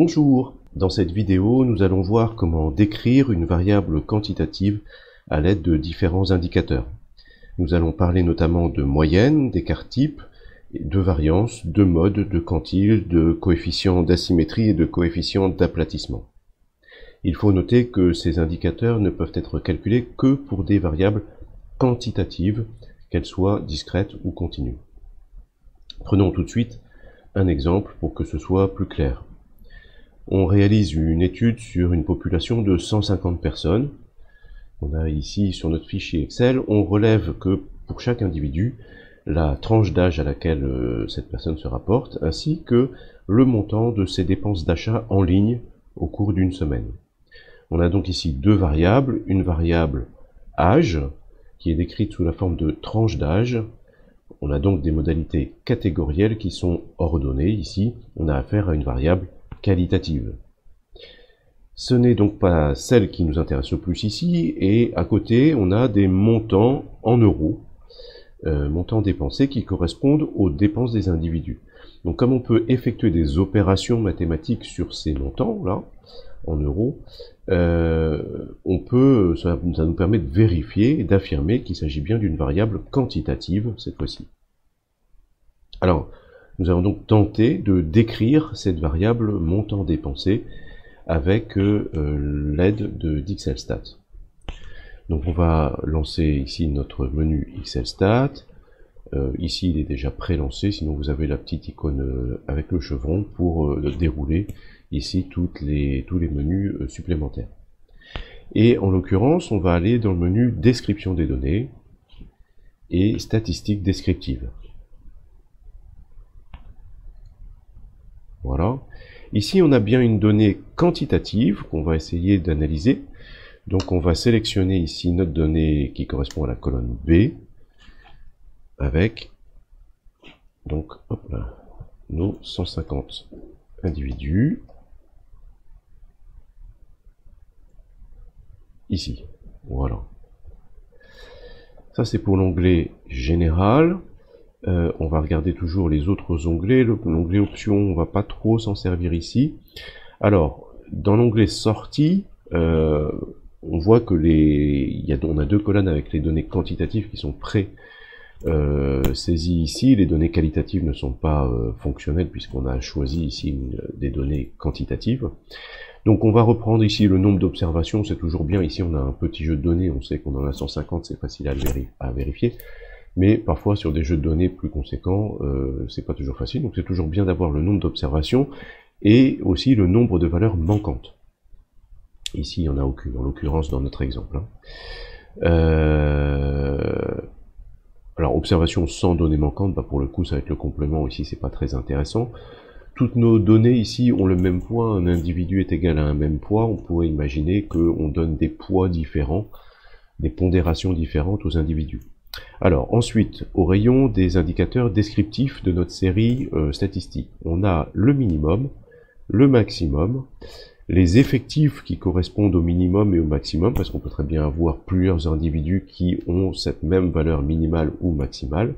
Bonjour, dans cette vidéo, nous allons voir comment décrire une variable quantitative à l'aide de différents indicateurs. Nous allons parler notamment de moyenne, d'écart type, de variance, de mode, de quantile, de coefficient d'asymétrie et de coefficient d'aplatissement. Il faut noter que ces indicateurs ne peuvent être calculés que pour des variables quantitatives, qu'elles soient discrètes ou continues. Prenons tout de suite un exemple pour que ce soit plus clair. On réalise une étude sur une population de 150 personnes. On a ici sur notre fichier Excel, on relève que pour chaque individu, la tranche d'âge à laquelle cette personne se rapporte, ainsi que le montant de ses dépenses d'achat en ligne au cours d'une semaine. On a donc ici deux variables, une variable âge, qui est décrite sous la forme de tranche d'âge. On a donc des modalités catégorielles qui sont ordonnées. Ici, on a affaire à une variable qualitative. Ce n'est donc pas celle qui nous intéresse le plus ici, et à côté, on a des montants en euros, montants dépensés qui correspondent aux dépenses des individus. Donc comme on peut effectuer des opérations mathématiques sur ces montants-là, en euros, ça nous permet de vérifier et d'affirmer qu'il s'agit bien d'une variable quantitative cette fois-ci. Alors, nous allons donc tenter de décrire cette variable montant dépensé avec l'aide d'XLStat. Donc on va lancer ici notre menu XLStat. Ici il est déjà pré-lancé, sinon vous avez la petite icône avec le chevron pour dérouler ici tous les menus supplémentaires. Et en l'occurrence, on va aller dans le menu description des données et statistiques descriptives. Voilà. Ici, on a bien une donnée quantitative qu'on va essayer d'analyser. Donc, on va sélectionner ici notre donnée qui correspond à la colonne B avec donc hop là, nos 150 individus. Ici, voilà. Ça, c'est pour l'onglet général. On va regarder toujours les autres onglets. L'onglet options, on va pas trop s'en servir ici. Alors, dans l'onglet sortie, on voit que on a deux colonnes avec les données quantitatives qui sont saisies ici. Les données qualitatives ne sont pas fonctionnelles puisqu'on a choisi ici des données quantitatives. Donc on va reprendre ici le nombre d'observations, c'est toujours bien. Ici on a un petit jeu de données, on sait qu'on en a 150, c'est facile à vérifier. Mais parfois sur des jeux de données plus conséquents, c'est pas toujours facile. Donc c'est toujours bien d'avoir le nombre d'observations et aussi le nombre de valeurs manquantes. Ici il n'y en a aucune, en l'occurrence dans notre exemple. Alors observation sans données manquantes, bah pour le coup ça va être le complément, ici c'est pas très intéressant. Toutes nos données ici ont le même poids, un individu est égal à un même poids, on pourrait imaginer qu'on donne des poids différents, des pondérations différentes aux individus. Alors ensuite, au rayon des indicateurs descriptifs de notre série statistique, on a le minimum, le maximum, les effectifs qui correspondent au minimum et au maximum, parce qu'on peut très bien avoir plusieurs individus qui ont cette même valeur minimale ou maximale.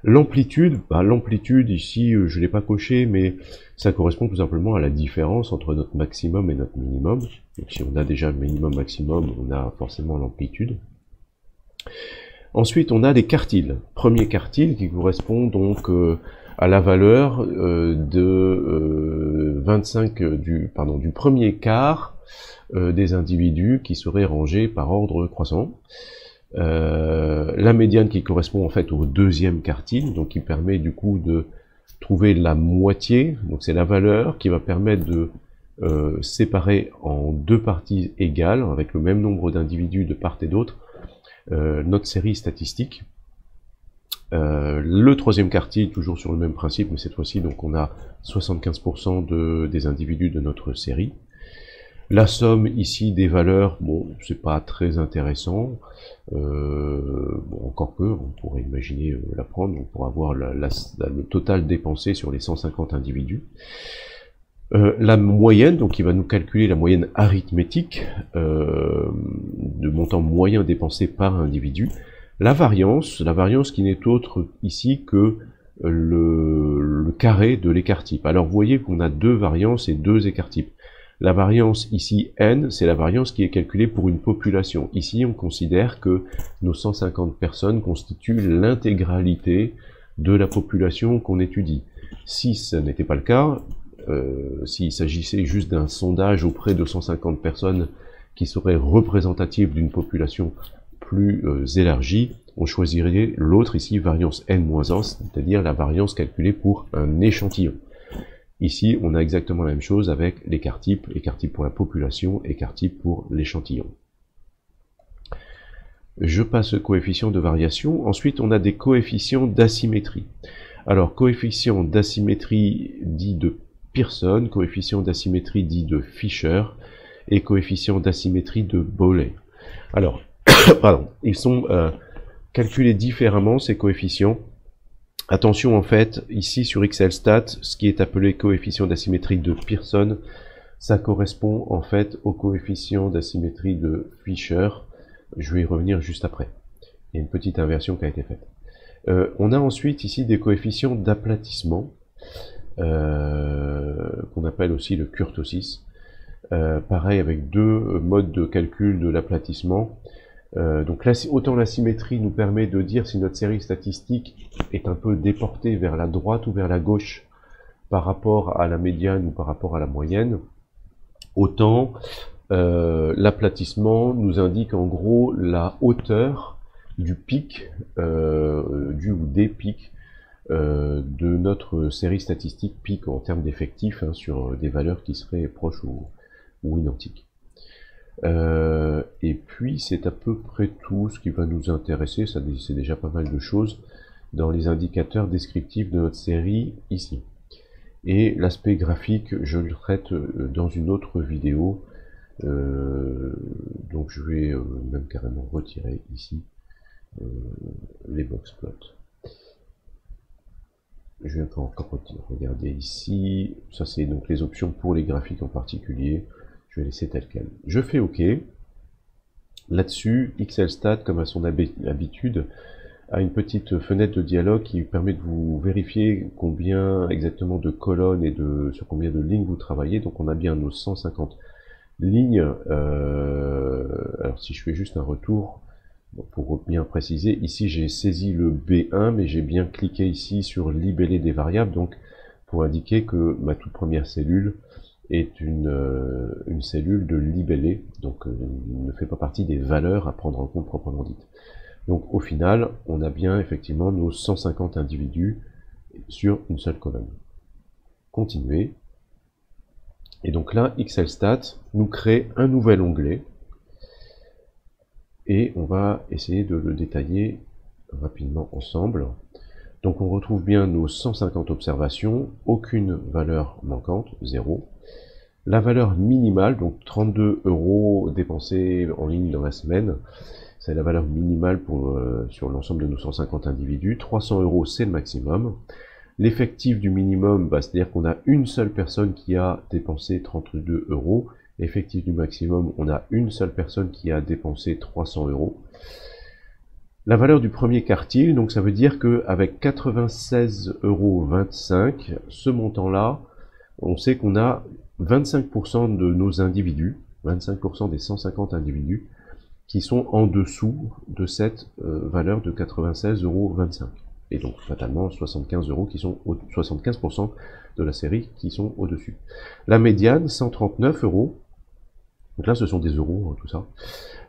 L'amplitude, l'amplitude ici je ne l'ai pas coché, mais ça correspond tout simplement à la différence entre notre maximum et notre minimum. Donc si on a déjà le minimum maximum, on a forcément l'amplitude. Ensuite on a les quartiles. Premier quartile qui correspond donc à la valeur de 25 du premier quart des individus qui seraient rangés par ordre croissant. La médiane qui correspond en fait au deuxième quartile, donc qui permet du coup de trouver la moitié, donc c'est la valeur qui va permettre de séparer en deux parties égales, avec le même nombre d'individus de part et d'autre, notre série statistique. Le troisième quartile, toujours sur le même principe, mais cette fois-ci donc on a 75% des individus de notre série. La somme ici des valeurs, bon, c'est pas très intéressant. Bon, encore peu, on pourrait imaginer la prendre, on pourra avoir le total dépensé sur les 150 individus. La moyenne, donc qui va nous calculer la moyenne arithmétique de montant moyen dépensé par individu. La variance qui n'est autre ici que le carré de l'écart type. Alors vous voyez qu'on a deux variances et deux écarts types. La variance ici n, c'est la variance qui est calculée pour une population. Ici, on considère que nos 150 personnes constituent l'intégralité de la population qu'on étudie. Si ce n'était pas le cas, s'il s'agissait juste d'un sondage auprès de 150 personnes qui seraient représentatives d'une population plus élargie, on choisirait l'autre ici, variance n-1, c'est-à-dire la variance calculée pour un échantillon. Ici, on a exactement la même chose avec l'écart type pour la population, écart type pour l'échantillon. Je passe au coefficient de variation. Ensuite, on a des coefficients d'asymétrie. Alors, coefficient d'asymétrie dit de Pearson, coefficient d'asymétrie dit de Fisher, et coefficient d'asymétrie de Bowley. Alors, pardon, ils sont calculés différemment, ces coefficients. Attention, en fait, ici sur XLStat, ce qui est appelé coefficient d'asymétrie de Pearson, ça correspond en fait au coefficient d'asymétrie de Fisher. Je vais y revenir juste après. Il y a une petite inversion qui a été faite. On a ensuite ici des coefficients d'aplatissement, qu'on appelle aussi le kurtosis. Pareil avec deux modes de calcul de l'aplatissement. Donc là, autant la symétrie nous permet de dire si notre série statistique est un peu déportée vers la droite ou vers la gauche par rapport à la médiane ou par rapport à la moyenne, autant l'aplatissement nous indique en gros la hauteur du pic, du ou des pics de notre série statistique, pic en termes d'effectifs, hein, sur des valeurs qui seraient proches ou identiques. Et puis c'est à peu près tout ce qui va nous intéresser, c'est déjà pas mal de choses dans les indicateurs descriptifs de notre série ici. Et l'aspect graphique, je le traite dans une autre vidéo, donc je vais même carrément retirer ici les boxplots. Je vais encore regarder ici, ça c'est donc les options pour les graphiques en particulier. Je vais laisser tel quel. Je fais OK. Là-dessus, XLStat, comme à son habitude, a une petite fenêtre de dialogue qui permet de vous vérifier combien exactement de colonnes et sur combien de lignes vous travaillez. Donc on a bien nos 150 lignes. Alors si je fais juste un retour, pour bien préciser, ici j'ai saisi le B1, mais j'ai bien cliqué ici sur libeller des variables, donc pour indiquer que ma toute première cellule est une cellule de libellé, donc ne fait pas partie des valeurs à prendre en compte proprement dites. Donc au final, on a bien effectivement nos 150 individus sur une seule colonne. Continuer. Et donc là, XLStat nous crée un nouvel onglet, et on va essayer de le détailler rapidement ensemble. Donc on retrouve bien nos 150 observations, aucune valeur manquante, 0. La valeur minimale, donc 32 € dépensés en ligne dans la semaine, c'est la valeur minimale sur l'ensemble de nos 150 individus. 300 € c'est le maximum. L'effectif du minimum, c'est-à-dire qu'on a une seule personne qui a dépensé 32 €. L'effectif du maximum, on a une seule personne qui a dépensé 300 €. La valeur du premier quartile, donc ça veut dire qu'avec 96,25 €, ce montant-là, on sait qu'on a 25% de nos individus, 25% des 150 individus, qui sont en dessous de cette valeur de 96,25 €. Et donc, fatalement, 75 € qui sont 75% de la série qui sont au-dessus. La médiane, 139 €. Donc là, ce sont des euros, tout ça.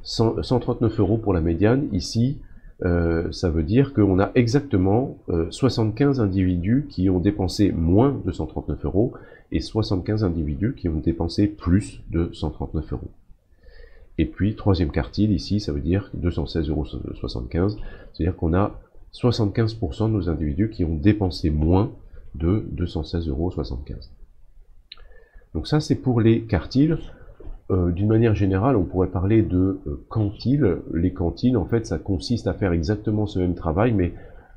139 € pour la médiane. Ici, ça veut dire qu'on a exactement 75 individus qui ont dépensé moins de 139 € et 75 individus qui ont dépensé plus de 139 €. Et puis, troisième quartile, ici, ça veut dire 216,75 €, c'est-à-dire qu'on a 75% de nos individus qui ont dépensé moins de 216,75 €. Donc ça, c'est pour les quartiles. D'une manière générale, on pourrait parler de quantiles. Les quantiles, en fait, ça consiste à faire exactement ce même travail, mais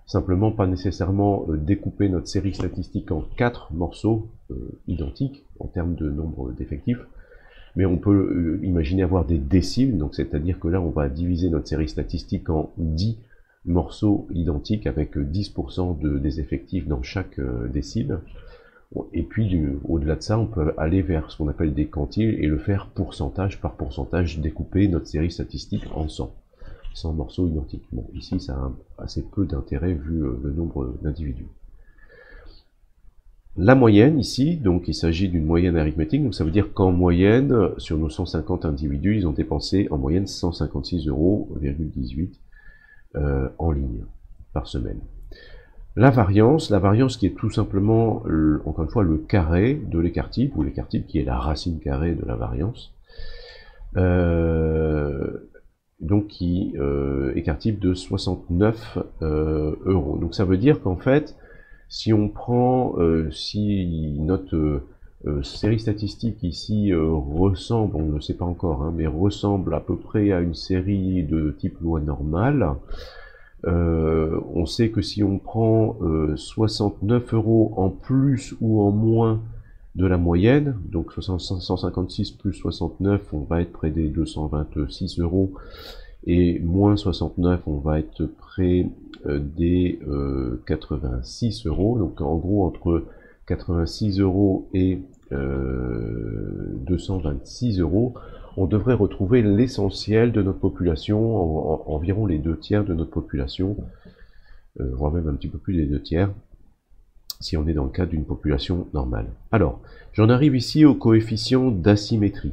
simplement pas nécessairement découper notre série statistique en 4 morceaux identiques en termes de nombre d'effectifs, mais on peut imaginer avoir des déciles, donc c'est-à-dire que là, on va diviser notre série statistique en 10 morceaux identiques avec 10% des effectifs dans chaque décile. Et puis au-delà de ça, on peut aller vers ce qu'on appelle des quantiles et le faire pourcentage par pourcentage, découper notre série statistique en 100 morceaux identiques. Bon, ici ça a assez peu d'intérêt vu le nombre d'individus. La moyenne ici, donc il s'agit d'une moyenne arithmétique, donc ça veut dire qu'en moyenne, sur nos 150 individus, ils ont dépensé en moyenne 156,18 € en ligne par semaine. La variance qui est tout simplement, encore une fois, le carré de l'écart type, ou l'écart type qui est la racine carrée de la variance, donc qui écart type de 69 €. Donc ça veut dire qu'en fait, si on prend, si notre série statistique ici ressemble, on ne le sait pas encore, hein, mais ressemble à peu près à une série de type loi normale, on sait que si on prend 69 € en plus ou en moins de la moyenne, donc 156 plus 69, on va être près des 226 €, et moins 69, on va être près des 86 €. Donc en gros, entre 86 € et 226 €, on devrait retrouver l'essentiel de notre population, environ les 2/3 de notre population, voire même un petit peu plus des 2/3, si on est dans le cadre d'une population normale. Alors, j'en arrive ici au coefficient d'asymétrie.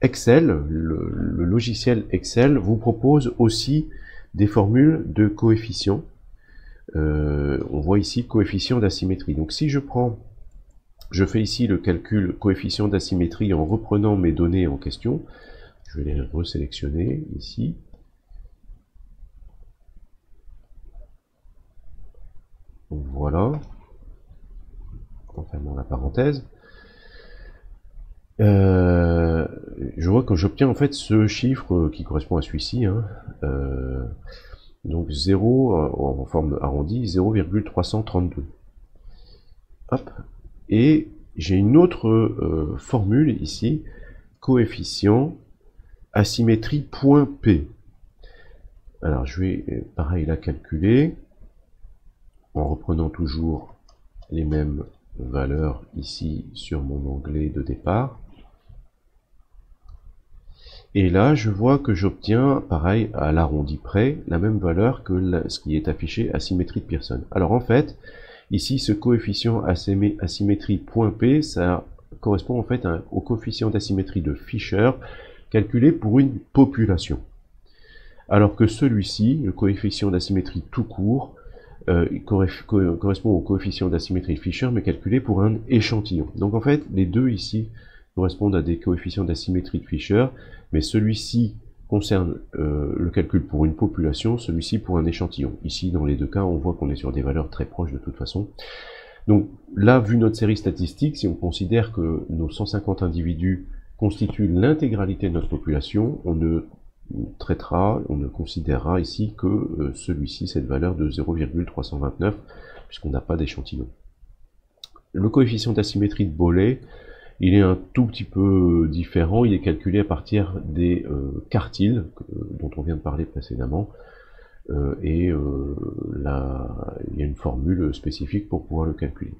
Excel, le logiciel Excel, vous propose aussi des formules de coefficients. On voit ici coefficient d'asymétrie. Donc si je fais ici le calcul coefficient d'asymétrie en reprenant mes données en question, je vais les resélectionner ici. Donc voilà, en fermant la parenthèse. Je vois que j'obtiens en fait ce chiffre qui correspond à celui-ci, hein, donc 0 en forme arrondie, 0,332. Hop. Et j'ai une autre formule ici, coefficient asymétrie point P. Alors je vais pareil la calculer en reprenant toujours les mêmes valeurs ici sur mon onglet de départ. Et là, je vois que j'obtiens, pareil, à l'arrondi près, la même valeur que ce qui est affiché à symétrie de Pearson. Alors en fait, ici, ce coefficient asymétrie point P, ça correspond en fait au coefficient d'asymétrie de Fisher, calculé pour une population. Alors que celui-ci, le coefficient d'asymétrie tout court, correspond au coefficient d'asymétrie Fisher, mais calculé pour un échantillon. Donc en fait, les deux ici correspondent à des coefficients d'asymétrie de Fisher, mais celui-ci concerne le calcul pour une population, celui-ci pour un échantillon. Ici, dans les deux cas, on voit qu'on est sur des valeurs très proches de toute façon. Donc là, vu notre série statistique, si on considère que nos 150 individus constituent l'intégralité de notre population, on ne considérera ici que celui-ci, cette valeur de 0,329, puisqu'on n'a pas d'échantillon. Le coefficient d'asymétrie de Bollé, il est un tout petit peu différent, il est calculé à partir des quartiles dont on vient de parler précédemment, et là, il y a une formule spécifique pour pouvoir le calculer.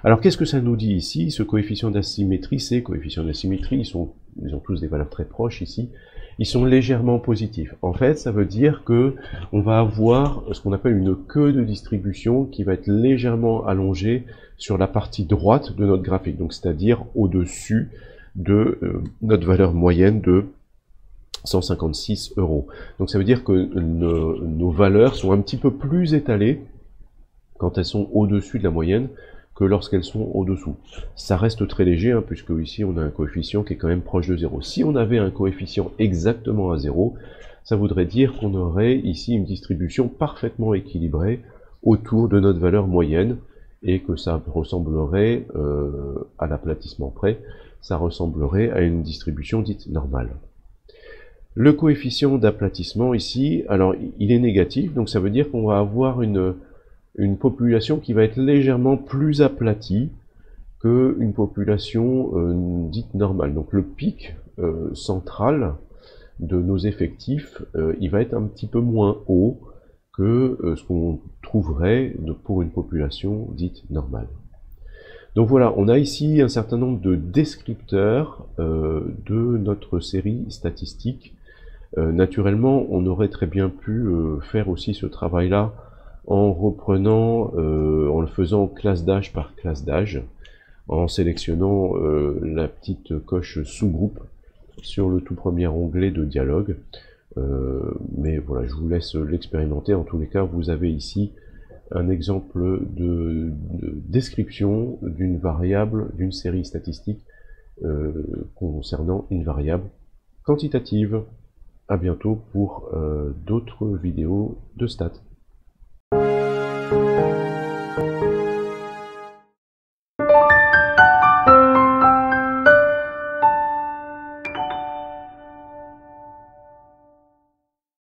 Alors qu'est-ce que ça nous dit ici? Ce coefficient d'asymétrie, ces coefficients d'asymétrie, ils ont tous des valeurs très proches ici, ils sont légèrement positifs. En fait, ça veut dire que on va avoir ce qu'on appelle une queue de distribution qui va être légèrement allongée sur la partie droite de notre graphique, donc c'est-à-dire au-dessus de notre valeur moyenne de 156 €. Donc ça veut dire que nos valeurs sont un petit peu plus étalées quand elles sont au-dessus de la moyenne que lorsqu'elles sont au-dessous. Ça reste très léger, hein, puisque ici on a un coefficient qui est quand même proche de 0. Si on avait un coefficient exactement à 0, ça voudrait dire qu'on aurait ici une distribution parfaitement équilibrée autour de notre valeur moyenne, et que ça ressemblerait, à l'aplatissement près, ça ressemblerait à une distribution dite normale. Le coefficient d'aplatissement ici, alors il est négatif, donc ça veut dire qu'on va avoir une population qui va être légèrement plus aplatie qu'une population dite normale. Donc le pic central de nos effectifs, il va être un petit peu moins haut que ce qu'on trouverait pour une population dite normale. Donc voilà, on a ici un certain nombre de descripteurs de notre série statistique. Naturellement, on aurait très bien pu faire aussi ce travail-là en reprenant, en le faisant classe d'âge par classe d'âge, en sélectionnant la petite coche sous-groupe sur le tout premier onglet de dialogue. Mais voilà, je vous laisse l'expérimenter. En tous les cas, vous avez ici un exemple de description d'une variable, d'une série statistique concernant une variable quantitative. À bientôt pour d'autres vidéos de stats.